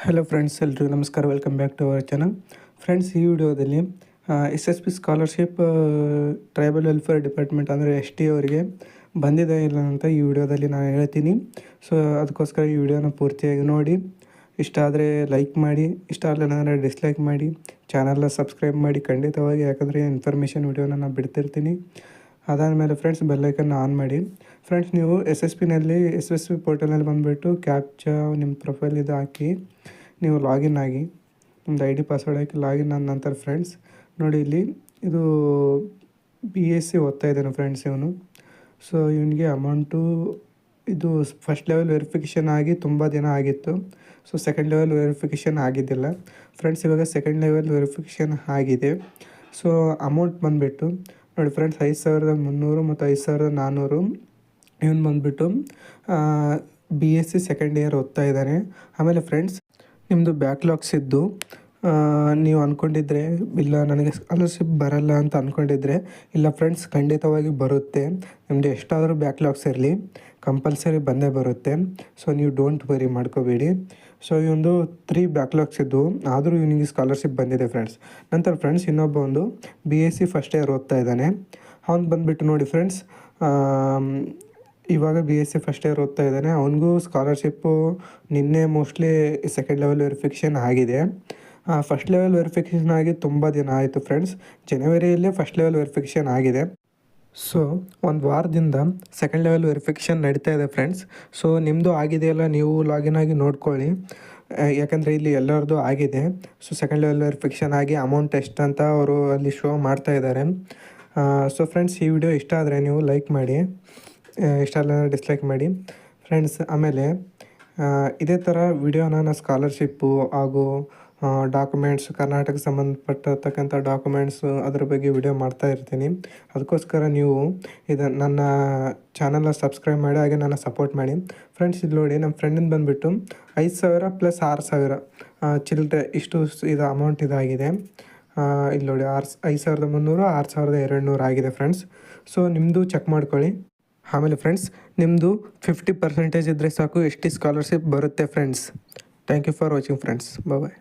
Hello friends, ಎಲ್ಲರಿಗೂ ನಮಸ್ಕಾರ. Welcome back to our channel. Friends, ಈ ವಿಡಿಯೋದಲ್ಲಿ SSP scholarship tribal welfare department ಅಂದರೆ ST ಅವರಿಗೆ ಬಂದಿದೆ ಇಲ್ಲ ಅಂತ ಈ ವಿಡಿಯೋದಲ್ಲಿ ನಾನು ಹೇಳ್ತೀನಿ. ಸೊ ಅದಕ್ಕೋಸ್ಕರ ಈ ವಿಡಿಯೋನ ಪೂರ್ತಿಯಾಗಿ ನೋಡಿ. ಇಷ್ಟ ಆದರೆ ಲೈಕ್ ಮಾಡಿ, ಇಷ್ಟ ಆಗಲಿಲ್ಲ ಡಿಸ್ಲೈಕ್ ಮಾಡಿ, ಚಾನಲ್ನ ಸಬ್ಸ್ಕ್ರೈಬ್ ಮಾಡಿ ಖಂಡಿತವಾಗಿ. ಯಾಕಂದರೆ ಇನ್ಫಾರ್ಮೇಷನ್ ವಿಡಿಯೋನ ನಾನು ಬಿಡ್ತಿರ್ತೀನಿ. ಅದಾದಮೇಲೆ ಫ್ರೆಂಡ್ಸ್ ಬೆಲ್ಲೈಕನ್ನ ಆನ್ ಮಾಡಿ. ಫ್ರೆಂಡ್ಸ್, ನೀವು SSP ಪೋರ್ಟಲ್ನಲ್ಲಿ ಬಂದುಬಿಟ್ಟು ಕ್ಯಾಪ್ಚಾ ನಿಮ್ಮ ಪ್ರೊಫೈಲ್ ಇದು ಹಾಕಿ ನೀವು ಲಾಗಿನ್ ಆಗಿ, ಒಂದು ID ಪಾಸ್ವರ್ಡ್ ಹಾಕಿ ಲಾಗಿನ್ ಆದ ನಂತರ ಫ್ರೆಂಡ್ಸ್ ನೋಡಿ, ಇಲ್ಲಿ ಇದು BSc ಓದ್ತಾ ಇದ್ದಾನೆ ಫ್ರೆಂಡ್ಸ್ ಇವನು. ಸೊ ಇವನಿಗೆ ಅಮೌಂಟು ಇದು ಫಸ್ಟ್ ಲೆವೆಲ್ ವೆರಿಫಿಕೇಷನ್ ಆಗಿ ತುಂಬ ದಿನ ಆಗಿತ್ತು. ಸೊ ಸೆಕೆಂಡ್ ಲೆವೆಲ್ ವೆರಿಫಿಕೇಷನ್ ಆಗಿದ್ದಿಲ್ಲ ಫ್ರೆಂಡ್ಸ್. ಇವಾಗ ಸೆಕೆಂಡ್ ಲೆವೆಲ್ ವೆರಿಫಿಕೇಷನ್ ಆಗಿದೆ. ಸೊ ಅಮೌಂಟ್ ಬಂದುಬಿಟ್ಟು ನೋಡಿ ಫ್ರೆಂಡ್ಸ್, 5300 ಮತ್ತು 5400. ಇವನು ಬಂದುಬಿಟ್ಟು BSc ಸೆಕೆಂಡ್ ಇಯರ್ ಓದ್ತಾ ಇದ್ದಾನೆ. ಆಮೇಲೆ ಫ್ರೆಂಡ್ಸ್, ನಿಮ್ಮದು ಬ್ಯಾಕ್ಲಾಗ್ಸ್ ಇದ್ದು ನೀವು ಅಂದ್ಕೊಂಡಿದ್ರೆ ಇಲ್ಲ ನನಗೆ ಸ್ಕಾಲರ್ಶಿಪ್ ಬರಲ್ಲ ಅಂತ ಅಂದ್ಕೊಂಡಿದ್ರೆ, ಇಲ್ಲ ಫ್ರೆಂಡ್ಸ್ ಖಂಡಿತವಾಗಿ ಬರುತ್ತೆ. ನಿಮ್ಮದು ಎಷ್ಟಾದರೂ ಬ್ಯಾಕ್ಲಾಗ್ಸ್ ಇರಲಿ, ಕಂಪಲ್ಸರಿ ಬಂದೇ ಬರುತ್ತೆ. ಸೊ ನೀವು ಡೋಂಟ್ ವರಿ ಮಾಡ್ಕೋಬೇಡಿ. ಸೊ ಇವೊಂದು 3 ಬ್ಯಾಕ್ಲಾಗ್ಸ್ ಇದ್ದು ಆದರೂ ಇವನಿಗೆ ಸ್ಕಾಲರ್ಶಿಪ್ ಬಂದಿದೆ ಫ್ರೆಂಡ್ಸ್. ನಂತರ ಫ್ರೆಂಡ್ಸ್, ಇನ್ನೊಬ್ಬ ಒಂದು BSc ಫಸ್ಟ್ ಇಯರ್ ಓದ್ತಾ ಇದ್ದಾನೆ. ಅವ್ನು ಬಂದುಬಿಟ್ಟು ನೋಡಿ ಫ್ರೆಂಡ್ಸ್, ಇವಾಗ BSc ಫಸ್ಟ್ ಇಯರ್ ಓದ್ತಾ ಇದ್ದಾನೆ. ಅವನಿಗೂ ಸ್ಕಾಲರ್ಶಿಪ್ಪು ನಿನ್ನೆ ಮೋಸ್ಟ್ಲಿ ಸೆಕೆಂಡ್ ಲೆವೆಲ್ ವೆರಿಫಿಕೇಷನ್ ಆಗಿದೆ. ಫಸ್ಟ್ ಲೆವೆಲ್ ವೆರಿಫಿಕೇಷನ್ ಆಗಿ ತುಂಬ ದಿನ ಆಯಿತು ಫ್ರೆಂಡ್ಸ್. ಜನವರಿಯಲ್ಲೇ ಫಸ್ಟ್ ಲೆವೆಲ್ ವೆರಿಫಿಕೇಷನ್ ಆಗಿದೆ. ಸೊ ಒಂದು ವಾರದಿಂದ ಸೆಕೆಂಡ್ ಲೆವೆಲ್ ವೆರಿಫಿಕೇಷನ್ ನಡೀತಾ ಇದೆ ಫ್ರೆಂಡ್ಸ್. ಸೊ ನಿಮ್ಮದು ಆಗಿದೆಯಲ್ಲ, ನೀವು ಲಾಗಿನ್ ಆಗಿ ನೋಡ್ಕೊಳ್ಳಿ. ಯಾಕಂದರೆ ಇಲ್ಲಿ ಎಲ್ಲರದ್ದು ಆಗಿದೆ. ಸೊ ಸೆಕೆಂಡ್ ಲೆವೆಲ್ ವೆರಿಫಿಕೇಷನ್ ಆಗಿ ಅಮೌಂಟ್ ಎಷ್ಟು ಅಂತ ಅವರು ಅಲ್ಲಿ ಶೋ ಮಾಡ್ತಾ ಇದ್ದಾರೆ. ಸೊ ಫ್ರೆಂಡ್ಸ್, ಈ ವಿಡಿಯೋ ಇಷ್ಟ ಆದರೆ ನೀವು ಲೈಕ್ ಮಾಡಿ, ಇಷ್ಟ ಅಲ್ಲ ಡಿಸ್ಲೈಕ್ ಮಾಡಿ ಫ್ರೆಂಡ್ಸ್. ಆಮೇಲೆ ಇದೇ ಥರ ವಿಡಿಯೋನ ನಾನು ಸ್ಕಾಲರ್ಶಿಪ್ಪು ಹಾಗೂ ಡಾಕ್ಯುಮೆಂಟ್ಸ್, ಕರ್ನಾಟಕಕ್ಕೆ ಸಂಬಂಧಪಟ್ಟಿರ್ತಕ್ಕಂಥ ಡಾಕ್ಯುಮೆಂಟ್ಸು ಅದ್ರ ಬಗ್ಗೆ ವಿಡಿಯೋ ಮಾಡ್ತಾ ಇರ್ತೀನಿ. ಅದಕ್ಕೋಸ್ಕರ ನೀವು ನನ್ನ ಚಾನಲ್ನ ಸಬ್ಸ್ಕ್ರೈಬ್ ಮಾಡಿ, ಹಾಗೆ ನನ್ನ ಸಪೋರ್ಟ್ ಮಾಡಿ ಫ್ರೆಂಡ್ಸ್. ಇಲ್ಲಿ ನೋಡಿ, ನಮ್ಮ ಫ್ರೆಂಡಿಂದ ಬಂದುಬಿಟ್ಟು 5000 + 6000 ಚಿಲ್ಲರೆ ಇಷ್ಟು ಇದು ಅಮೌಂಟ್ ಇದಾಗಿದೆ. ಇಲ್ಲಿ ನೋಡಿ 5300, 6200 ಆಗಿದೆ ಫ್ರೆಂಡ್ಸ್. ಸೊ ನಿಮ್ಮದು ಚೆಕ್ ಮಾಡ್ಕೊಳ್ಳಿ. ಆಮೇಲೆ ಫ್ರೆಂಡ್ಸ್, ನಿಮ್ಮದು 50% ಇದ್ದರೆ ಸಾಕು ST ಸ್ಕಾಲರ್ಶಿಪ್ ಬರುತ್ತೆ friends. Thank you for watching friends. Bye.